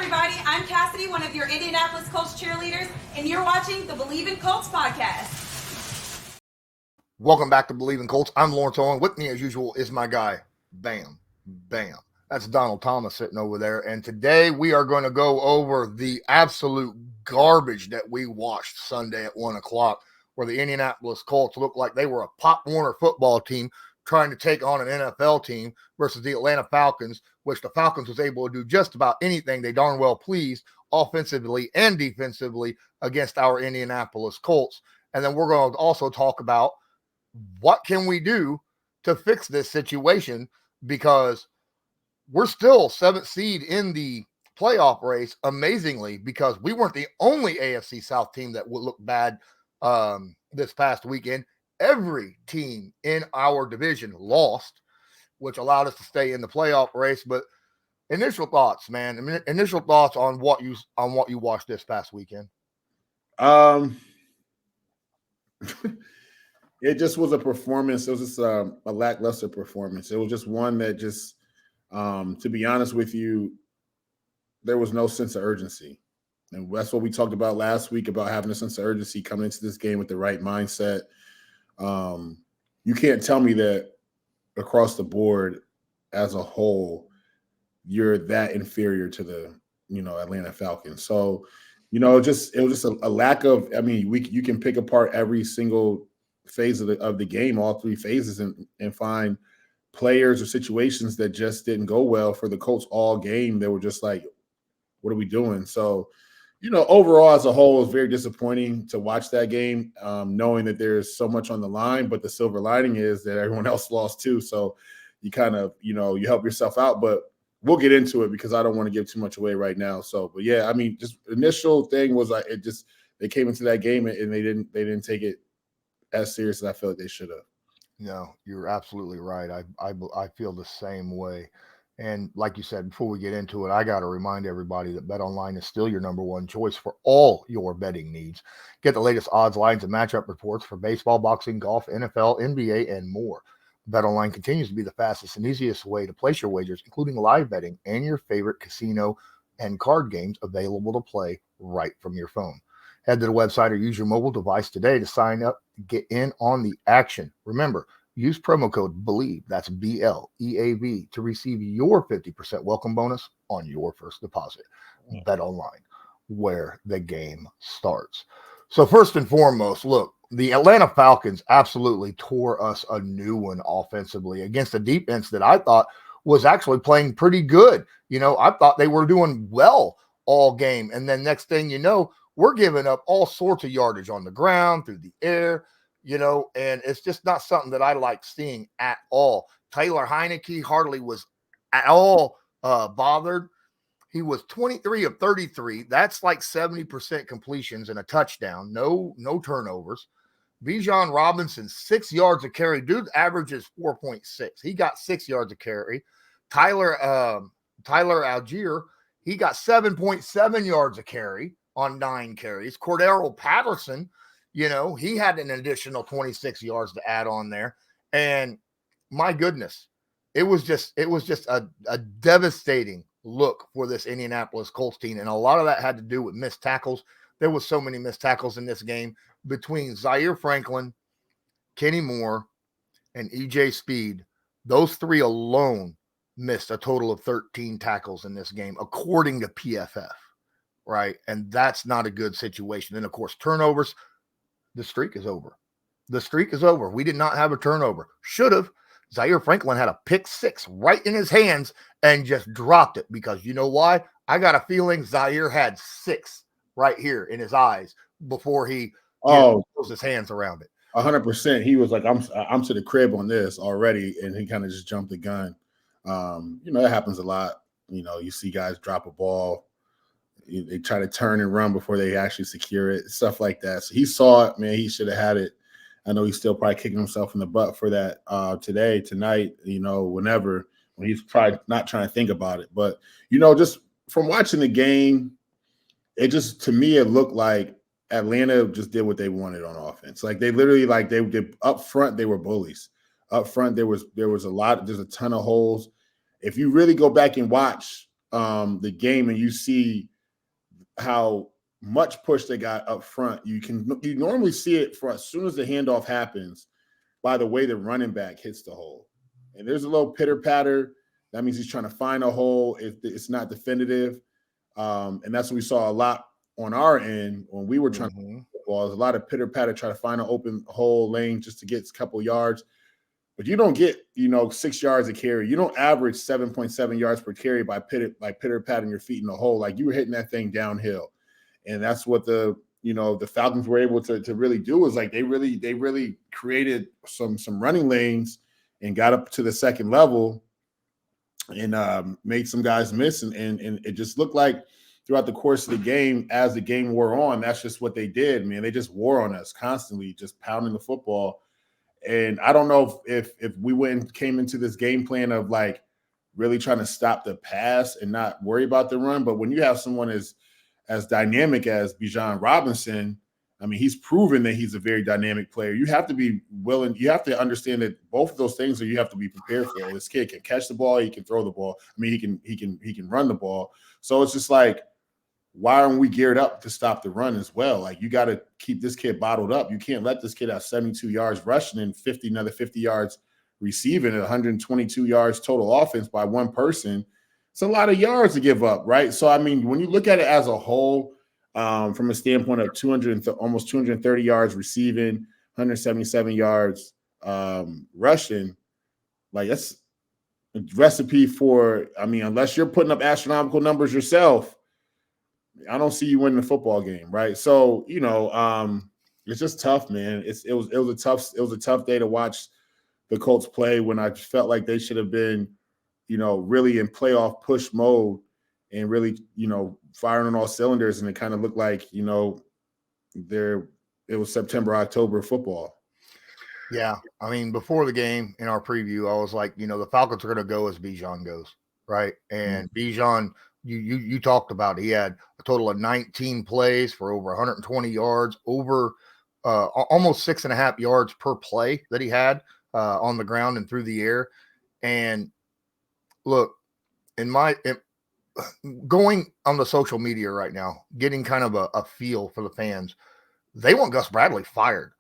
everybody. I'm Cassidy, one of your Indianapolis Colts cheerleaders, and you're watching the Believe in Colts podcast. Welcome back to Believe in Colts. I'm Lawrence Owen. With me, as usual, is my guy, Bam. That's Donald Thomas sitting over there. And today we are going to go over the absolute garbage that we watched Sunday at 1 o'clock, where the Indianapolis Colts looked like they were a Pop Warner football team trying to take on an NFL team versus the Atlanta Falcons, which the Falcons was able to do just about anything they darn well pleased offensively and defensively against our Indianapolis Colts. And then we're going to also talk about what can we do to fix this situation, because we're still 7th seed in the playoff race, amazingly, because we weren't the only AFC South team that would look bad this past weekend. Every team in our division lost, which allowed us to stay in the playoff race. But initial thoughts, man. Initial thoughts on what you watched this past weekend. It just was a performance. It was just a lackluster performance. It was just one that just, to be honest with you, there was no sense of urgency. And that's what we talked about last week, about having a sense of urgency coming into this game with the right mindset. You can't tell me that across the board as a whole, you're that inferior to the, Atlanta Falcons. So, it was just a lack of, you can pick apart every single phase of the game, all three phases, and find players or situations that just didn't go well for the Colts all game. They were just like, what are we doing? So, overall as a whole, it was very disappointing to watch that game, knowing that there's so much on the line, but the silver lining is that everyone else lost too. So you kind of, you help yourself out, but we'll get into it because I don't want to give too much away right now. So, but yeah, just initial thing was like, they came into that game and they didn't take it as serious as I feel like they should have. No, you're absolutely right. I feel the same way. And like you said, before we get into it, I got to remind everybody that BetOnline is still your number one choice for all your betting needs. Get the latest odds, lines, and matchup reports for baseball, boxing, golf, NFL, NBA, and more. BetOnline continues to be the fastest and easiest way to place your wagers, including live betting and your favorite casino and card games available to play right from your phone. Head to the website or use your mobile device today to sign up, get in on the action. Remember, use promo code BELIEVE, that's BLEAV, to receive your 50% welcome bonus on your first deposit. BetOnline, where the game starts. So first and foremost, look, the Atlanta Falcons absolutely tore us a new one offensively against a defense that I thought was actually playing pretty good. I thought they were doing well all game. And then next thing you know, we're giving up all sorts of yardage on the ground, through the air, and it's just not something that I like seeing at all. Taylor Heineke hardly was at all bothered. He was 23 of 33. That's like 70% completions and a touchdown. No turnovers. Bijan Robinson, 6 yards a carry. Dude averages 4.6. He got 6 yards a carry. Tyler Algier, he got 7.7 yards a carry on 9 carries. Cordero Patterson, he had an additional 26 yards to add on there. And my goodness, it was just a devastating look for this Indianapolis Colts team. And a lot of that had to do with missed tackles. There was so many missed tackles in this game between Zaire Franklin, Kenny Moore, and EJ Speed. Those three alone missed a total of 13 tackles in this game, according to PFF. Right. And that's not a good situation. And of course, turnovers. The streak is over. We did not have a turnover. Should have. Zaire Franklin had a pick 6 right in his hands and just dropped it, because you know why? I got a feeling Zaire had 6 right here in his eyes before he closed his hands around it. 100%. He was like, I'm to the crib on this already, and he kind of just jumped the gun. That happens a lot. You see guys drop a ball. They try to turn and run before they actually secure it, stuff like that. So he saw it, man. He should have had it. I know he's still probably kicking himself in the butt for that tonight, whenever, when he's probably not trying to think about it. But, just from watching the game, to me, it looked like Atlanta just did what they wanted on offense. Like they literally, they did up front, they were bullies. Up front, there's a ton of holes. If you really go back and watch the game and you see how much push they got up front, you normally see it for as soon as the handoff happens by the way the running back hits the hole. And there's a little pitter patter. That means he's trying to find a hole if it's not definitive. And that's what we saw a lot on our end when we were trying to play football. There's a lot of pitter patter, try to find an open hole lane just to get a couple yards. But you don't get, 6 yards a carry. You don't average 7.7 yards per carry by pitter patting your feet in the hole. Like you were hitting that thing downhill. And that's what the Falcons were able to really do, is like they really created some running lanes and got up to the second level and made some guys miss. And it just looked like throughout the course of the game, as the game wore on, that's just what they did, man. They just wore on us constantly, just pounding the football. And I don't know if we came into this game plan of like really trying to stop the pass and not worry about the run. But when you have someone as dynamic as Bijan Robinson, I mean, he's proven that he's a very dynamic player. You have to be willing. You have to understand that both of those things you have to be prepared for. This kid can catch the ball. He can throw the ball. I mean, he can run the ball. So it's just like, why aren't we geared up to stop the run as well? Like, you got to keep this kid bottled up. You can't let this kid have 72 yards rushing and another 50 yards receiving and 122 yards total offense by one person. It's a lot of yards to give up, right? So, I mean, when you look at it as a whole, from a standpoint of almost 230 yards receiving, 177 yards rushing, like that's a recipe for, I mean, unless you're putting up astronomical numbers yourself, I don't see you winning the football game, right? So, it's just tough, man. It was a tough day to watch the Colts play when I felt like they should have been, really in playoff push mode and really, firing on all cylinders. And it kind of looked like, it was September, October football. Yeah. I mean, before the game in our preview, I was like, the Falcons are going to go as Bijan goes, right? And Bijan, you talked about it. He had a total of 19 plays for over 120 yards, over almost 6.5 yards per play that he had on the ground and through the air. And look, going on the social media right now, getting kind of a feel for the fans, they want Gus Bradley fired.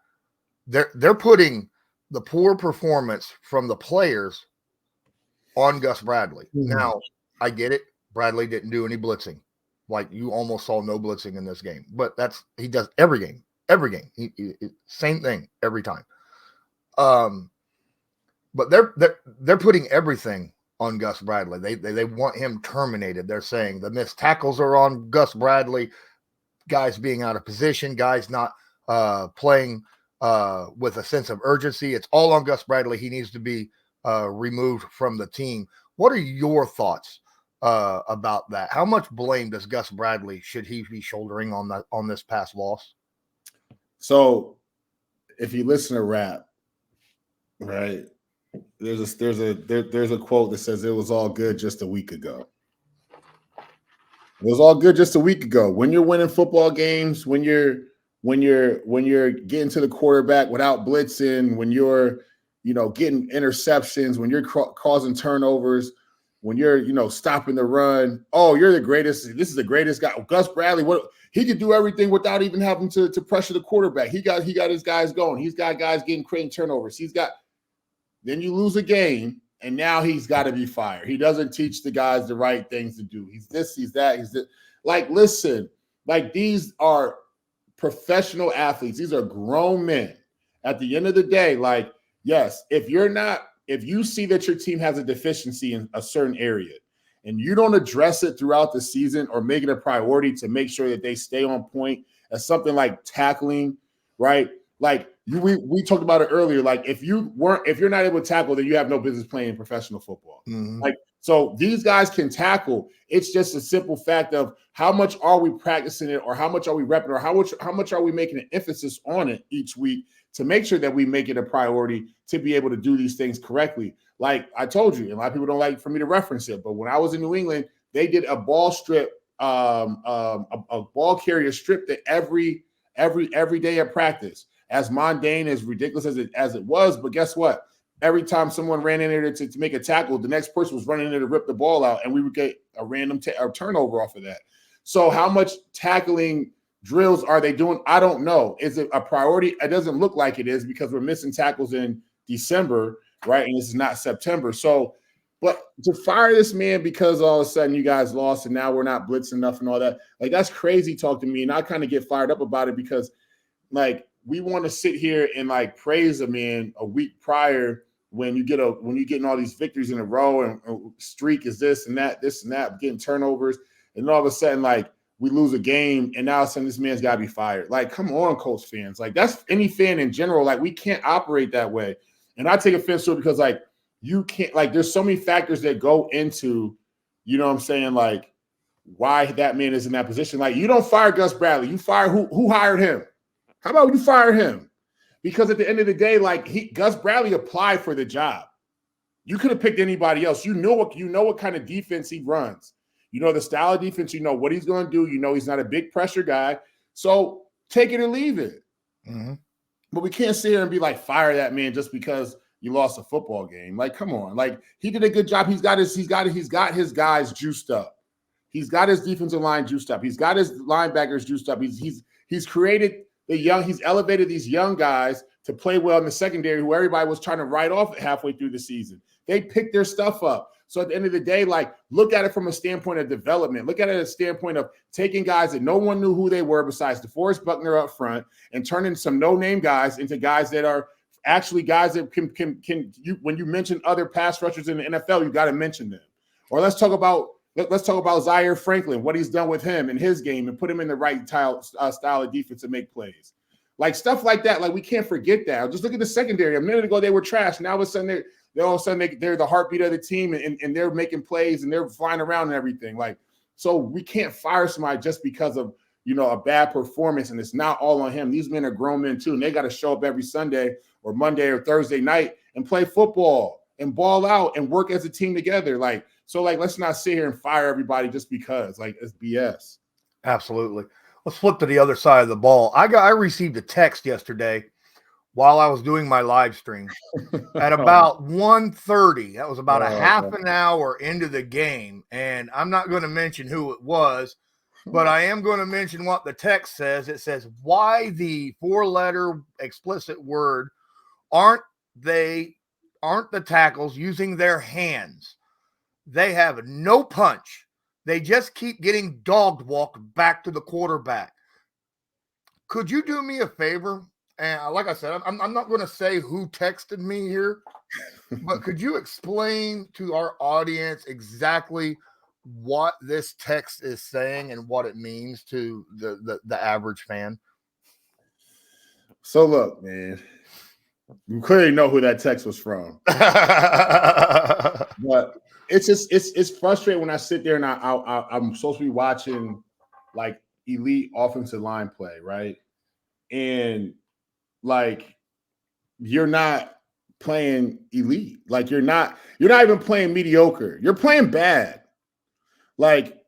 They're putting the poor performance from the players on Gus Bradley. Now, I get it. Bradley didn't do any blitzing. Like, you almost saw no blitzing in this game. But he does every game. He same thing every time. But they're putting everything on Gus Bradley. They want him terminated. They're saying the missed tackles are on Gus Bradley, guys being out of position, guys not playing with a sense of urgency. It's all on Gus Bradley. He needs to be removed from the team. What are your thoughts about that? How much blame does Gus Bradley should he be shouldering on this past loss? So, if you listen to rap, right, there's a quote that says it was all good just a week ago. It was all good just a week ago. When you're winning football games, when you're getting to the quarterback without blitzing, when you're getting interceptions, when you're causing turnovers, when you're stopping the run. Oh, you're the greatest. This is the greatest guy. Gus Bradley, he could do everything without even having to pressure the quarterback. He got his guys going. He's got guys creating turnovers. Then you lose a game, and now he's got to be fired. He doesn't teach the guys the right things to do. He's this, he's that, he's this. Like, listen, like, these are professional athletes. These are grown men. At the end of the day, like, yes, if you see that your team has a deficiency in a certain area and you don't address it throughout the season or make it a priority to make sure that they stay on point as something like tackling, right? Like, we talked about it earlier. Like, if you're not able to tackle, then you have no business playing professional football. Mm-hmm. Like, so these guys can tackle. It's just a simple fact of how much are we practicing it, or how much are we repping, or how much are we making an emphasis on it each week to make sure that we make it a priority to be able to do these things correctly. Like I told you, and a lot of people don't like for me to reference it, but when I was in New England, they did a ball strip, a ball carrier strip that every day at practice. As mundane, as ridiculous as it was, but guess what? every time someone ran in there to make a tackle, the next person was running in there to rip the ball out, and we would get a random turnover off of that. So how much tackling drills are they doing? I don't know. Is it a priority? It doesn't look like it is because we're missing tackles in December, right? And this is not September. So, but to fire this man because all of a sudden you guys lost and now we're not blitzing enough and all that, like that's crazy talk to me. And I kind of get fired up about it because like we want to sit here and like praise a man a week prior when you're getting all these victories in a row and streak is this and that, getting turnovers, and all of a sudden like we lose a game and now all of a sudden this man's got to be fired. Like, come on, Colts fans. Like that's any fan in general. Like we can't operate that way. And I take offense to it because like you can't, like there's so many factors that go into, you know what I'm saying, like why that man is in that position. Like you don't fire Gus Bradley. You fire who hired him? How about you fire him? Because at the end of the day, like Gus Bradley applied for the job. You could have picked anybody else. You know what kind of defense he runs. You know the style of defense. You know what he's going to do. You know he's not a big pressure guy. So take it or leave it. Mm-hmm. But we can't sit here and be like fire that man just because you lost a football game. Like, come on. Like he did a good job. He's got his guys juiced up. He's got his defensive line juiced up. He's got his linebackers juiced up. He's created he's elevated these young guys to play well in the secondary who everybody was trying to write off halfway through the season. They picked their stuff up. So at the end of the day, like look at it from a standpoint of development. Look at it as a standpoint of taking guys that no one knew who they were besides DeForest Buckner up front and turning some no-name guys into guys that are actually guys that can when you mention other pass rushers in the NFL, you got to mention them. Or let's talk about Zaire Franklin, what he's done with him in his game and put him in the right style of defense to make plays. Like stuff like that. Like we can't forget that. Just look at the secondary. A minute ago, they were trash. Now all of a sudden they're the heartbeat of the team and they're making plays and they're flying around and everything. Like, so we can't fire somebody just because of, a bad performance. And it's not all on him. These men are grown men too. And they got to show up every Sunday or Monday or Thursday night and play football and ball out and work as a team together. Like, so like, let's not sit here and fire everybody just because like it's BS. Absolutely. Let's flip to the other side of the ball. I received a text yesterday while I was doing my live stream at about 1:30. That was about a half an hour into the game. And I'm not going to mention who it was, but I am going to mention what the text says. It says, why the 4-letter explicit word aren't the tackles using their hands? They have no punch. They just keep getting dog walked back to the quarterback. Could you do me a favor? And like I said, I'm not going to say who texted me here, but could you explain to our audience exactly what this text is saying and what it means to the average fan? So look, man, you clearly know who that text was from. But it's frustrating when I sit there and I'm supposed to be watching like elite offensive line play, right? And like you're not playing elite. Like you're not even playing mediocre. You're playing bad. Like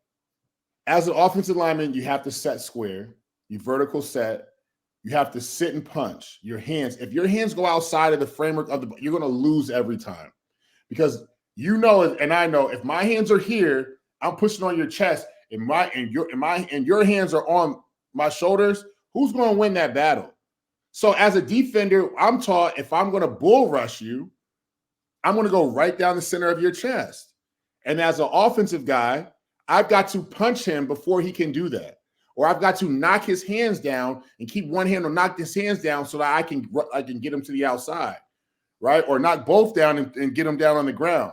as an offensive lineman, you have to set square, you vertical set, you have to sit and punch your hands. If your hands go outside of the framework of you're going to lose every time because and I know if my hands are here, I'm pushing on your chest and your hands are on my shoulders, who's going to win that battle? So as a defender, I'm taught if I'm going to bull rush you, I'm going to go right down the center of your chest. And as an offensive guy, I've got to punch him before he can do that. Or I've got to knock his hands down and keep one hand or knock his hands down so that I can get him to the outside, right? Or knock both down and get him down on the ground.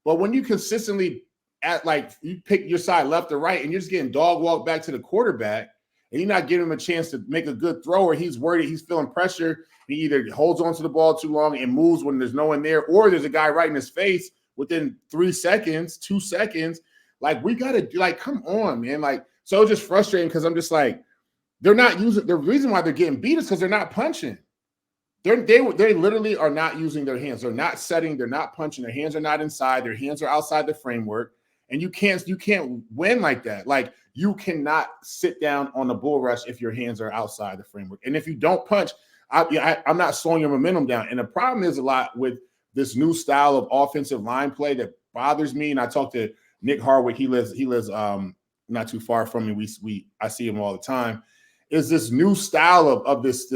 But when you consistently you pick your side left or right and you're just getting dog walked back to the quarterback and you're not giving him a chance to make a good throw or he's worried, he's feeling pressure, he either holds on to the ball too long and moves when there's no one there, or there's a guy right in his face within 3 seconds, 2 seconds. Like we got to do, like, come on, man. Like, so it's just frustrating because I'm just like, they're not using, the reason why they're getting beat is because they're not punching. They literally are not using their hands. They're not setting. They're not punching. Their hands are not inside. Their hands are outside the framework. And you can't win like that. Like you cannot sit down on the bull rush if your hands are outside the framework. And if you don't punch, I'm not slowing your momentum down. And the problem is a lot with this new style of offensive line play that bothers me. And I talked to Nick Hardwick. He lives not too far from me. I see him all the time. Is this new style of this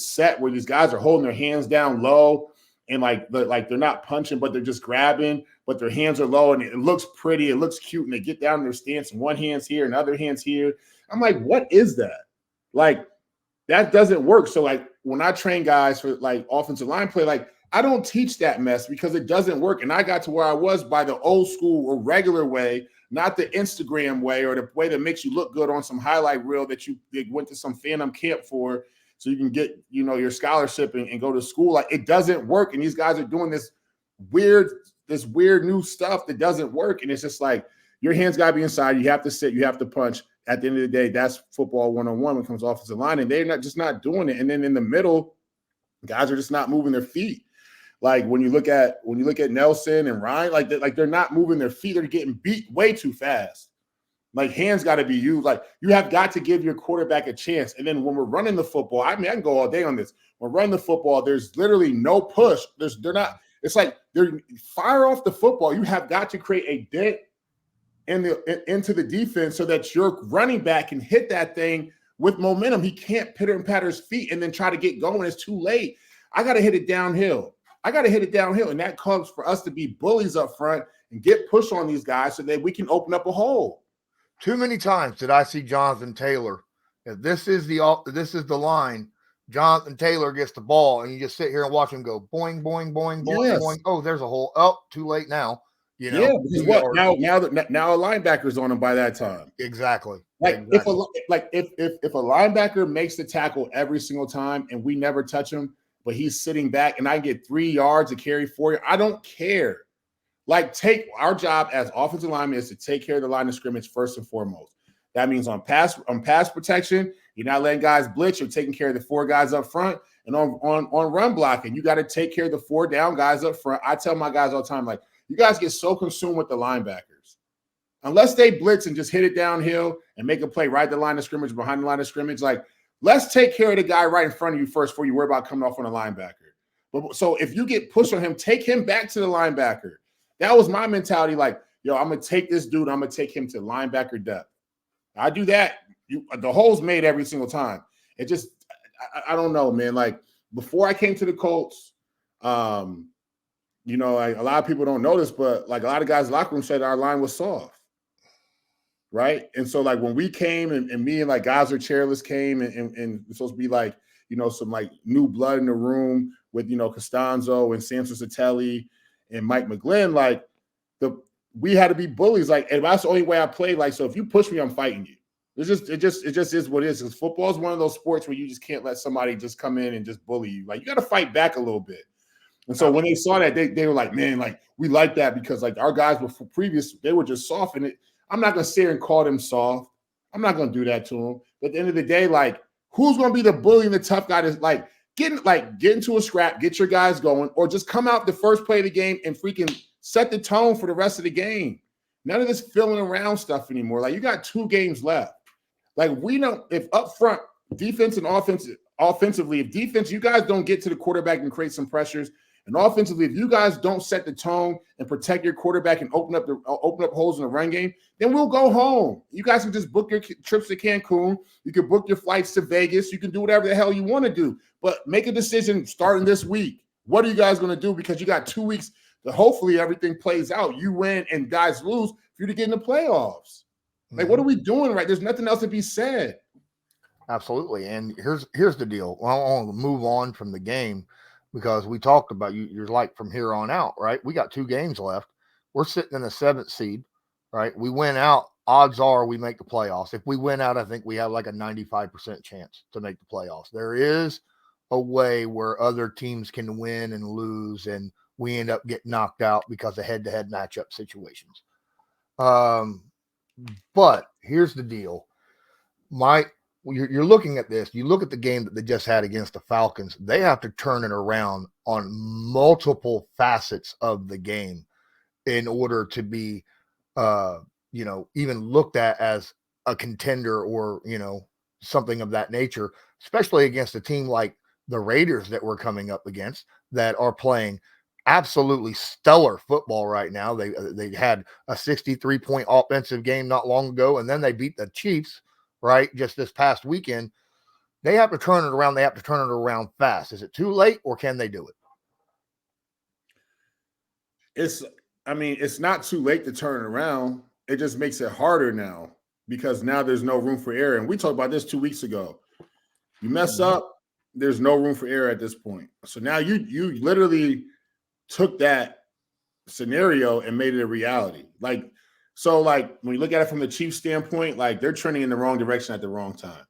set where these guys are holding their hands down low and like they're not punching, but they're just grabbing, but their hands are low and it looks pretty, it looks cute, and they get down in their stance and one hand's here and other hand's here. I'm like, what is that? Like, that doesn't work. So like when I train guys for like offensive line play, like I don't teach that mess because it doesn't work. And I got to where I was by the old school or regular way, not the Instagram way or the way that makes you look good on some highlight reel that you went to some Phantom camp for so you can get, your scholarship and go to school. Like, it doesn't work. And these guys are doing this weird new stuff that doesn't work. And it's just like, your hands got to be inside. You have to sit. You have to punch. At the end of the day, that's football 101 when it comes to offensive line. And they're not doing it. And then in the middle, guys are just not moving their feet. Like when you look at Nelson and Ryan, like they're not moving their feet. They're getting beat way too fast. Like, hands got to be used. Like, you have got to give your quarterback a chance. And then when we're running the football, I mean, I can go all day on this. When we're running the football, there's literally no push. It's like they're fire off the football. You have got to create a dent into the defense so that your running back can hit that thing with momentum. He can't pitter and patter his feet and then try to get going. It's too late. I got to hit it downhill. And that comes for us to be bullies up front and get push on these guys so that we can open up a hole. Too many times did I see Jonathan Taylor. If this is the line, Jonathan Taylor gets the ball, and you just sit here and watch him go boing, boing, boing, boing, Yes. boing. Oh, there's a hole. Oh, too late now. Yeah, because what? Now a linebacker's on him by that time. Exactly. If a linebacker makes the tackle every single time and we never touch him, but he's sitting back and I get 3 yards to carry 4 yards, I don't care. Like, our job as offensive linemen is to take care of the line of scrimmage first and foremost. That means on pass protection, you're not letting guys blitz. You're taking care of the 4 guys up front, and on run blocking, you got to take care of the 4 down guys up front. I tell my guys all the time, like, you guys get so consumed with the linebackers. Unless they blitz and just hit it downhill and make a play right at the line of scrimmage, behind the line of scrimmage, like, let's take care of the guy right in front of you first before you worry about coming off on a linebacker. But so if you get pushed on him, take him back to the linebacker. That was my mentality. Like, yo, I'm going to take this dude. I'm going to take him to linebacker depth. I do that. The hole's made every single time. It just, I don't know, man. Like, before I came to the Colts, like, a lot of people don't know this, but like a lot of guys in the locker room said our line was soft. Right. And so like when we came and me and like guys are chairless came and it's supposed to be like, some like new blood in the room with, Costanzo and Samson Satelli and Mike McGlynn, like we had to be bullies. Like, and that's the only way I played. Like, so if you push me, I'm fighting you. It just is what it is. Because football is one of those sports where you just can't let somebody just come in and just bully you. Like, you got to fight back a little bit. And so when they saw that, they were like, man, like, we like that because like our guys were they were just soft. And I'm not going to sit here and call them soft. I'm not going to do that to them. But at the end of the day, like, who's going to be the bully and the tough guy that's like, get into a scrap, get your guys going, or just come out the first play of the game and freaking set the tone for the rest of the game. None of this filling around stuff anymore. Like, you got 2 games left. Like, we don't, if up front, defense and offensively, if defense, you guys don't get to the quarterback and create some pressures, and offensively, if you guys don't set the tone and protect your quarterback and open up holes in the run game, then we'll go home. You guys can just book your trips to Cancun. You can book your flights to Vegas. You can do whatever the hell you want to do. But make a decision starting this week. What are you guys going to do? Because you got 2 weeks to hopefully everything plays out. You win and guys lose for you to get in the playoffs. Like, what are we doing right? There's nothing else to be said. Absolutely. And here's the deal. I want to move on from the game because we talked about you're like from here on out, right? We got 2 games left. We're sitting in the 7th seed, right? We win out. Odds are we make the playoffs. If we win out, I think we have like a 95% chance to make the playoffs. There is a way where other teams can win and lose, and we end up getting knocked out because of head-to-head matchup situations. But here's the deal. You're looking at this. You look at the game that they just had against the Falcons. They have to turn it around on multiple facets of the game in order to be, even looked at as a contender or, something of that nature, especially against a team like the Raiders that we're coming up against that are playing absolutely stellar football right now. They had a 63-point offensive game not long ago, and then they beat the Chiefs, right, just this past weekend. They have to turn it around. They have to turn it around fast. Is it too late, or can they do it? It's not too late to turn it around. It just makes it harder now because now there's no room for error. And we talked about this 2 weeks ago. You mess up, there's no room for error at this point. So now you literally took that scenario and made it a reality. Like when you look at it from the Chiefs standpoint, like they're trending in the wrong direction at the wrong time.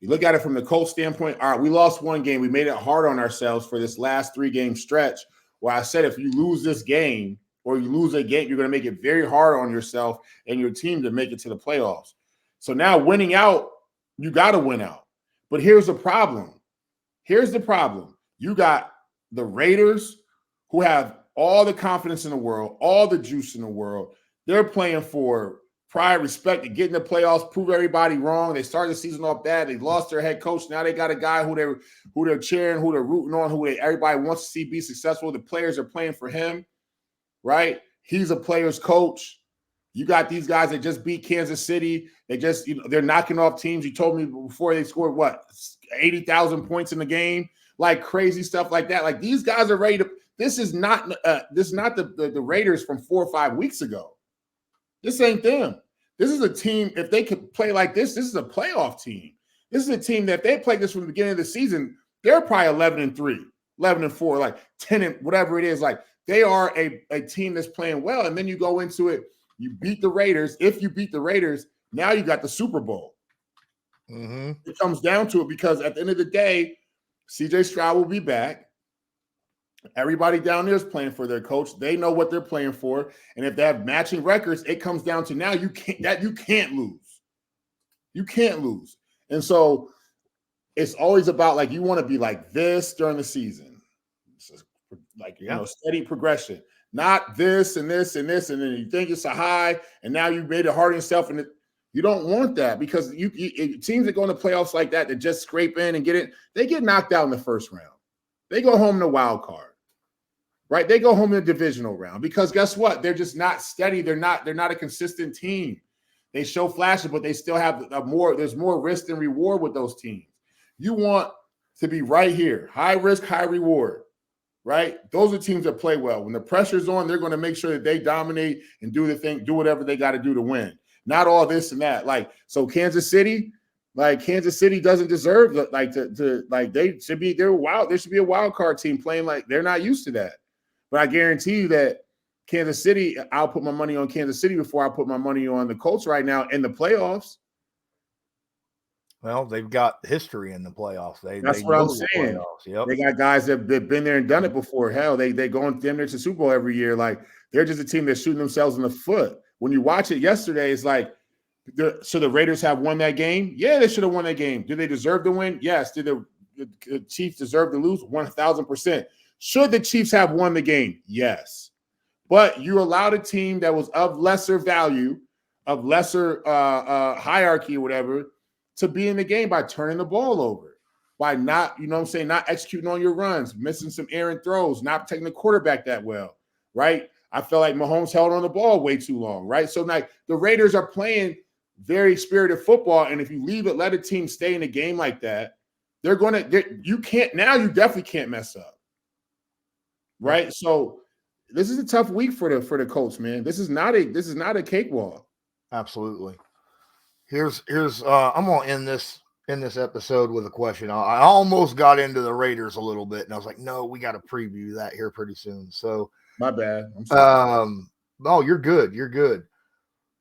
You look at it from the Colts standpoint, all right, we lost one game. We made it hard on ourselves for this last 3-game stretch where I said if you lose this game or you lose a game, you're going to make it very hard on yourself and your team to make it to the playoffs. So now winning out, you got to win out. But here's the problem. You got the Raiders who have all the confidence in the world, all the juice in the world. They're playing for pride, respect, and get in the playoffs, prove everybody wrong. They started the season off bad. They lost their head coach. Now they got a guy who they're cheering, who they're rooting on, everybody wants to see be successful. The players are playing for him, right? He's a player's coach. You got these guys that just beat Kansas City. They just, they're knocking off teams. You told me before they scored 80,000 points in the game, like crazy stuff like that. Like these guys are ready to. This is not the Raiders from 4 or 5 weeks ago. This ain't them. This is a team, if they could play like this is a playoff team. This is a team that if they played this from the beginning of the season, they're probably 11-3, 11-4, like 10 and whatever it is. Like they are a team that's playing well. And then you go into it, you beat the Raiders. If you beat the Raiders, now you got the Super Bowl. Mm-hmm. It comes down to it because at the end of the day, CJ Stroud will be back. Everybody down there is playing for their coach. They know what they're playing for. And if they have matching records, it comes down to now you can't lose. You can't lose. And so it's always about like you want to be like this during the season. Like, steady progression. Not this and this and this. And then you think it's a high, and now you made it hard on yourself. And you don't want that because teams that go in the playoffs like that just scrape in and get it, they get knocked out in the first round. They go home in the wild card. Right? They go home in the divisional round because guess what? They're just not steady. They're not a consistent team. They show flashes, but they still have there's more risk than reward with those teams. You want to be right here. High risk, high reward. Right? Those are teams that play well. When the pressure's on, they're going to make sure that they dominate and do whatever they got to do to win. Not all this and that. So Kansas City doesn't deserve they should be there should be a wild card team playing like they're not used to that. But I guarantee you that Kansas City, I'll put my money on Kansas City before I put my money on the Colts right now in the playoffs. Well, they've got history in the playoffs. That's what I'm saying. Yep. They got guys that have been there and done it before. Hell, they go in damn near to Super Bowl every year. Like they're just a team that's shooting themselves in the foot. When you watch it yesterday, it's like, should the Raiders have won that game? Yeah, they should have won that game. Do they deserve to win? Yes. Did the Chiefs deserve to lose? 1,000%. Should the Chiefs have won the game? Yes. But you allowed a team that was of lesser value, of lesser hierarchy or whatever, to be in the game by turning the ball over, by not, not executing on your runs, missing some errant throws, not protecting the quarterback that well, right? I feel like Mahomes held on the ball way too long, right? So like the Raiders are playing very spirited football, and if you let a team stay in a game like that, you definitely can't mess up. Right. So this is a tough week for the Colts, man. This is not a cakewalk. Absolutely. Here's I'm gonna end this episode with a question. I almost got into the Raiders a little bit, and I was like, no, we got to preview that here pretty soon. So my bad. I'm sorry. No, you're good. You're good.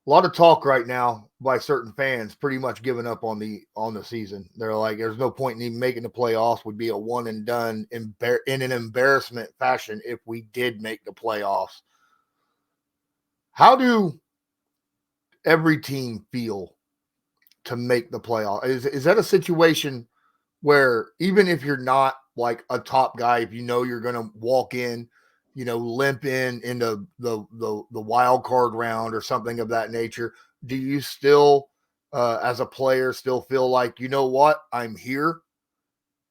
A lot of talk right now by certain fans pretty much giving up on the season. They're like, there's no point in even making the playoffs. Would be a one and done in an embarrassment fashion if we did make the playoffs. How do every team feel to make the playoff? Is that a situation where even if you're not like a top guy, if you're going to walk in, limp into the wild card round or something of that nature, do you still, as a player, still feel like, I'm here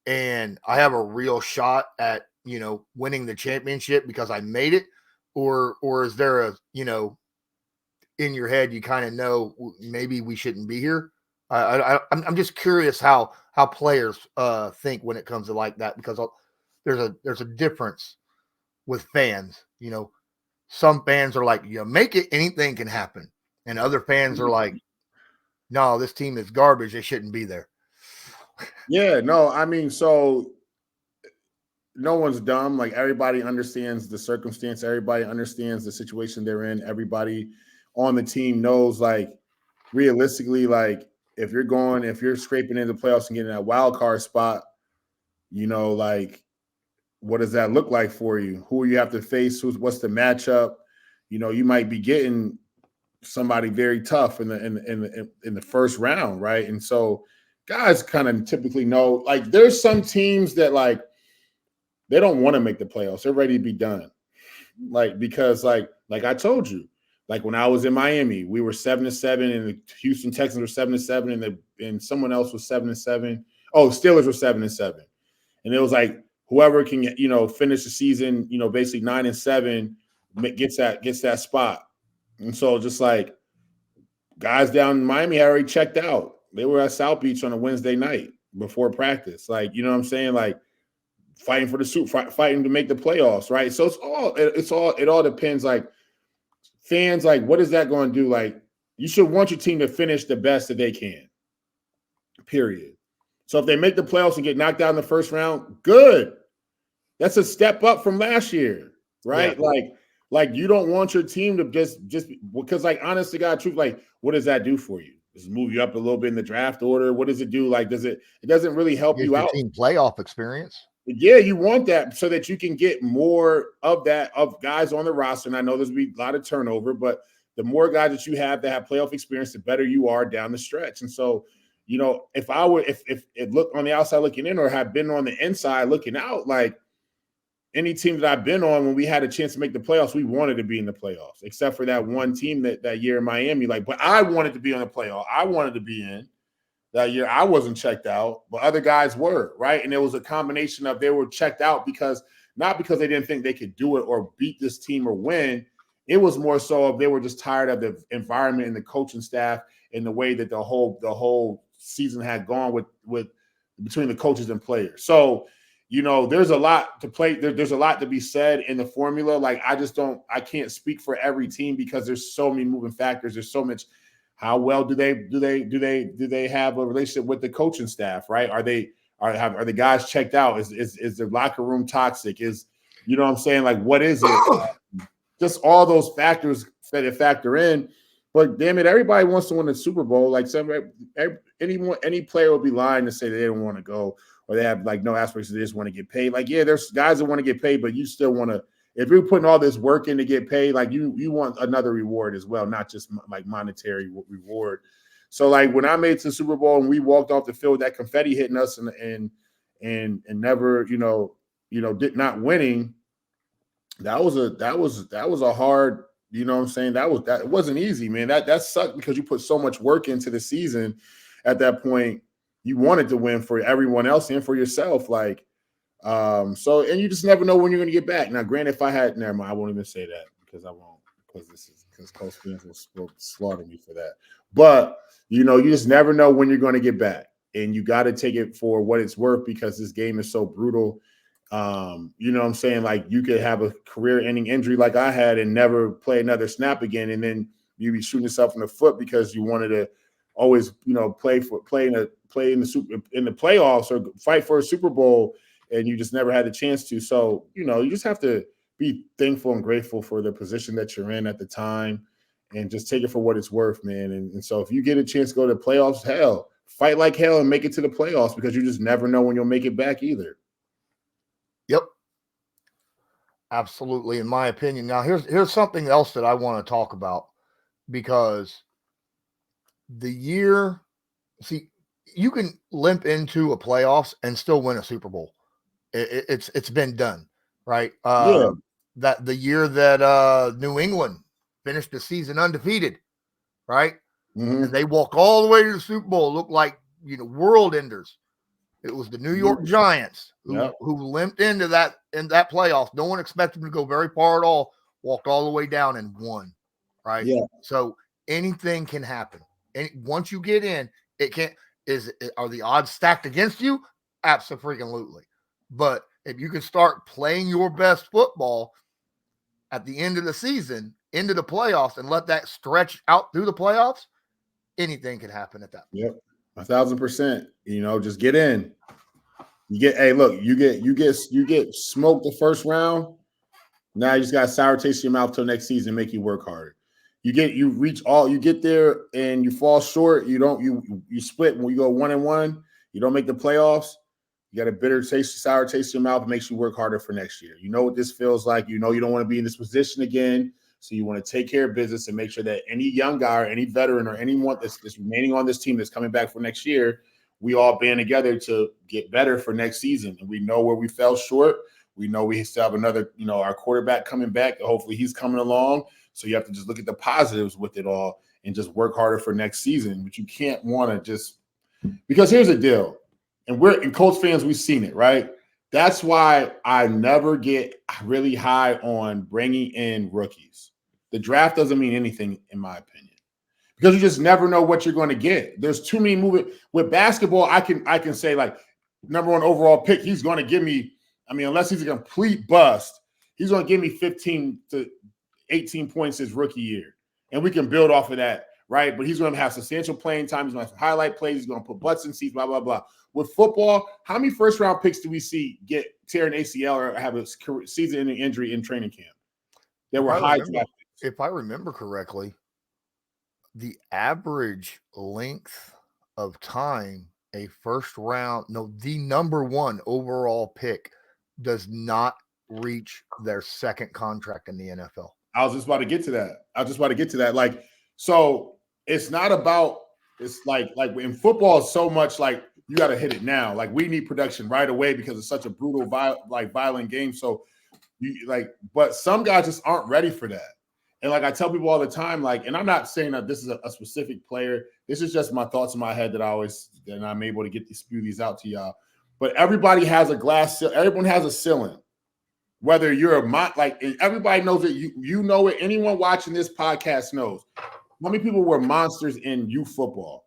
and I have a real shot at winning the championship because I made it, or is there a, in your head, you kind of know maybe we shouldn't be here? I'm just curious how players think when it comes to like that, because there's a difference with fans. Some fans are like, make it, anything can happen, and other fans are like, no, this team is garbage, they shouldn't be there. Yeah, no, I mean, so no one's dumb. Like, everybody understands the circumstance, everybody understands the situation they're in, everybody on the team knows, like, realistically, like, if you're scraping into the playoffs and getting that wild card spot, like, what does that look like for you? Who you have to face? What's the matchup? You might be getting somebody very tough in the first round, right? And so guys kind of typically know, like, there's some teams that, like, they don't want to make the playoffs. They're ready to be done. Like, because like I told you, like, when I was in Miami, we were 7-7, and the Houston Texans were 7-7, and someone else was 7-7. Oh, Steelers were 7-7. And it was like, whoever can, finish the season, basically 9-7 gets that spot. And so just like guys down in Miami had already checked out. They were at South Beach on a Wednesday night before practice. Like, you know what I'm saying? Like, fighting for fighting to make the playoffs, right? So it all depends. Like, fans, like, what is that going to do? Like, you should want your team to finish the best that they can, period. So if they make the playoffs and get knocked out in the first round, good. That's a step up from last year, right? Yeah. Like you don't want your team to just because, like, honest to God truth, like, what does that do for you? Does it move you up a little bit in the draft order? What does it do? Like, it doesn't really help you out. Team playoff experience. Yeah, you want that so that you can get more of guys on the roster. And I know there's be a lot of turnover, but the more guys that you have that have playoff experience, the better you are down the stretch. And so, if it looked on the outside looking in, or have been on the inside looking out, like, any team that I've been on, when we had a chance to make the playoffs, we wanted to be in the playoffs, except for that one team that year in Miami. Like, but I wanted to be on the playoff. I wanted to be in that year. I wasn't checked out, but other guys were, right? And it was a combination of, they were checked out not because they didn't think they could do it or beat this team or win. It was more so of they were just tired of the environment and the coaching staff and the way that the whole season had gone with between the coaches and players. So, there's a lot to play. There's a lot to be said in the formula. Like, I can't speak for every team because there's so many moving factors. There's so much. How well do they have a relationship with the coaching staff? Right? Are the guys checked out? Is their locker room toxic? You know what I'm saying? Like, what is it? Just all those factors that factor in. But damn it, everybody wants to win the Super Bowl. Like, any player will be lying to say that they don't want to go, or they have, like, no aspirations. They just want to get paid. Like, yeah, there's guys that want to get paid, but you still want to. If you're putting all this work in to get paid, like, you want another reward as well, not just like monetary reward. So, like, when I made it to the Super Bowl and we walked off the field, that confetti hitting us and never, did not winning. That was a hard. You know what I'm saying? It wasn't easy, man. That sucked because you put so much work into the season. At that point, you wanted to win for everyone else and for yourself. Like, and you just never know when you're going to get back. Now, granted, never mind, I won't even say that because I won't, because Colts fans will slaughter me for that. But, you just never know when you're going to get back, and you got to take it for what it's worth because this game is so brutal. You know what I'm saying? Like, you could have a career-ending injury like I had and never play another snap again, and then you be shooting yourself in the foot because you wanted to always, play in the playoffs or fight for a Super Bowl, and you just never had the chance to. So, you just have to be thankful and grateful for the position that you're in at the time, and just take it for what it's worth, man. And so if you get a chance to go to the playoffs, hell, fight like hell and make it to the playoffs, because you just never know when you'll make it back either. Yep. Absolutely, in my opinion. Now, here's something else that I want to talk about, because you can limp into a playoffs and still win a Super Bowl. It's been done, right? That the year that New England finished the season undefeated, right? Mm-hmm. And they walk all the way to the Super Bowl, look like world enders. It was the New York Giants who limped into that playoff. No one expected them to go very far at all. Walked all the way down and won. Right. Yeah. So anything can happen. And once you get in, it can't. Are the odds stacked against you? Absolutely. But if you can start playing your best football at the end of the season, into the playoffs, and let that stretch out through the playoffs, anything can happen at that point. Yep, 1,000%. Just get in. You get smoked the first round. Now you just got a sour taste in your mouth till next season and make you work harder. You get there and you fall short. You split when you go 1-1. You don't make the playoffs. You got a bitter taste, sour taste in your mouth. It makes you work harder for next year. You know what this feels like. You don't want to be in this position again. So you want to take care of business and make sure that any young guy or any veteran or anyone that's remaining on this team that's coming back for next year, we all band together to get better for next season. And we know where we fell short. We know we still have another, our quarterback coming back. Hopefully he's coming along. So you have to just look at the positives with it all and just work harder for next season. But you can't want to just – because here's the deal. And Colts fans, we've seen it, right? That's why I never get really high on bringing in rookies. The draft doesn't mean anything, in my opinion, because you just never know what you're going to get. There's too many moving with basketball. I can say like number one overall pick. He's going to give me. Unless he's a complete bust, he's going to give me 15 to 18 points his rookie year, and we can build off of that, right? But he's going to have substantial playing time. He's going to have highlight plays. He's going to put butts in seats. Blah blah blah. With football, how many first round picks do we see get tear an ACL or have a season-ending injury in training camp? There were high draft. If I remember correctly, the average length of time the number one overall pick does not reach their second contract in the NFL. I was just about to get to that. Like, so it's not about, it's like in football, it's so much like you got to hit it now. Like we need production right away because it's such a brutal, violent game. So but some guys just aren't ready for that. And like I tell people all the time, and I'm not saying that this is a specific player. This is just my thoughts in my head that I'm able to spew these out to y'all. But everybody has a glass ceiling. Everyone has a ceiling. Whether you're everybody knows it. You know it. Anyone watching this podcast knows. How many people were monsters in youth football?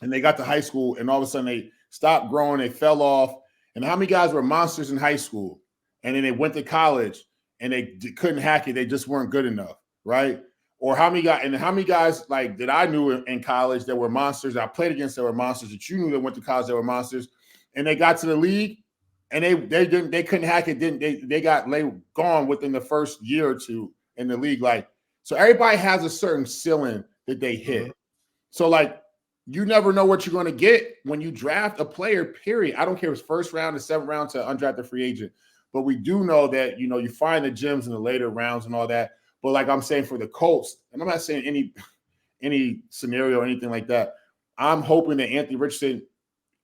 And they got to high school and all of a sudden they stopped growing. They fell off. And how many guys were monsters in high school? And then they went to college and they couldn't hack it. They just weren't good enough. Right? Or how many guys that I knew in college that were monsters that I played against that were monsters that you knew that went to college that were monsters, and they got to the league and they couldn't hack it. They got gone within the first year or two in the league. So everybody has a certain ceiling that they hit. So you never know what you're going to get when you draft a player, period. I don't care if it's first round or seventh round to undrafted free agent, but we do know that, you find the gems in the later rounds and all that. But like I'm saying for the Colts, and I'm not saying any scenario or anything like that, I'm hoping that Anthony Richardson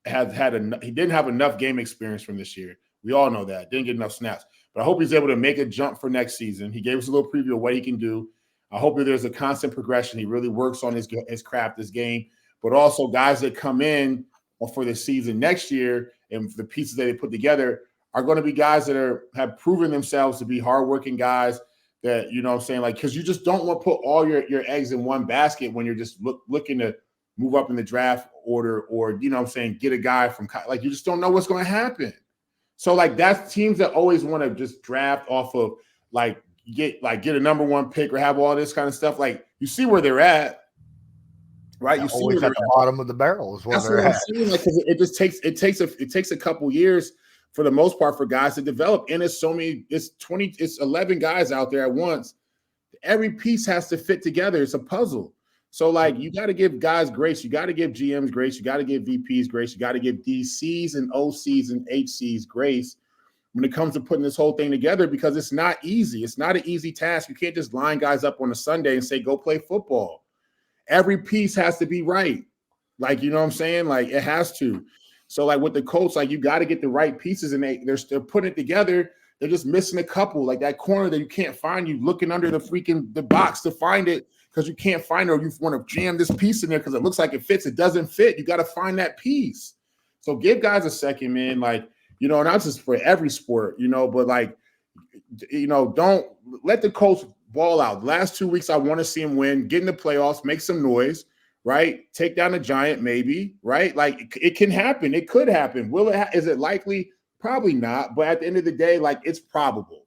he didn't have enough game experience from this year. We all know that. Didn't get enough snaps. But I hope he's able to make a jump for next season. He gave us a little preview of what he can do. I hope that there's a constant progression. He really works on his craft, his game. But also guys that come in for the season next year and the pieces that they put together are going to be guys that have proven themselves to be hardworking guys that, because you just don't want to put all your eggs in one basket when you're just looking to move up in the draft order or, get a guy from you just don't know what's going to happen. So that's teams that always want to just draft off of get a number one pick or have all this kind of stuff. You see where they're at, right? You see always at the bottom of the barrel is where they're at. Because it takes a couple years for the most part for guys to develop. And it's 11 guys out there at once. Every piece has to fit together. It's a puzzle. So you got to give guys grace. You got to give GMs grace. You got to give VPs grace. You got to give DCs and OCs and HCs grace when it comes to putting this whole thing together, because it's not easy. It's not an easy task. You can't just line guys up on a Sunday and say, go play football. Every piece has to be right. You know what I'm saying? It has to. So with the Colts, you got to get the right pieces, and they're putting it together. They're just missing a couple, that corner that you can't find. You looking under the box to find it because you can't find it, or you want to jam this piece in there because it looks like it fits. It doesn't fit. You got to find that piece. So give guys a second, man. Like, not just for every sport, but like, don't let the Colts ball out. The last 2 weeks, I want to see them win, get in the playoffs, make some noise, right? Take down a giant, maybe, right? Like, it can happen. It could happen. Will it? Is it likely? Probably not. But at the end of the day, like, it's probable.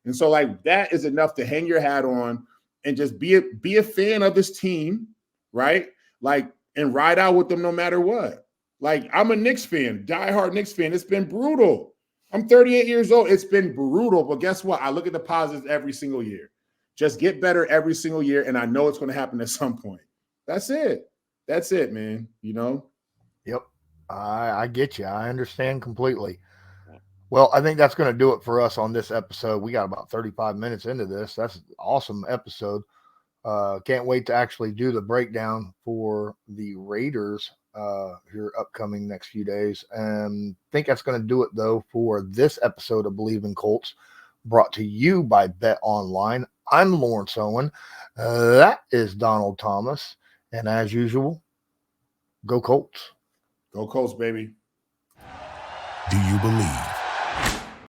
And so, like, that is enough to hang your hat on and just be a fan of this team, right? Like, and ride out with them no matter what. Like, I'm a Knicks fan, diehard Knicks fan. It's been brutal. I'm 38 years old. It's been brutal. But guess what? I look at the positives every single year. Just get better every single year, and I know it's going to happen at some point. That's it. That's it, man. Yep. I get you. I understand completely. Well, I think that's going to do it for us on this episode. We got about 35 minutes into this. That's an awesome episode. Can't wait to actually do the breakdown for the Raiders here upcoming next few days. And I think that's going to do it, though, for this episode of Believe in Colts, brought to you by Bet Online. I'm Lawrence Owen. That is Donald Thomas. And as usual, go Colts. Go Colts, baby. Do you believe?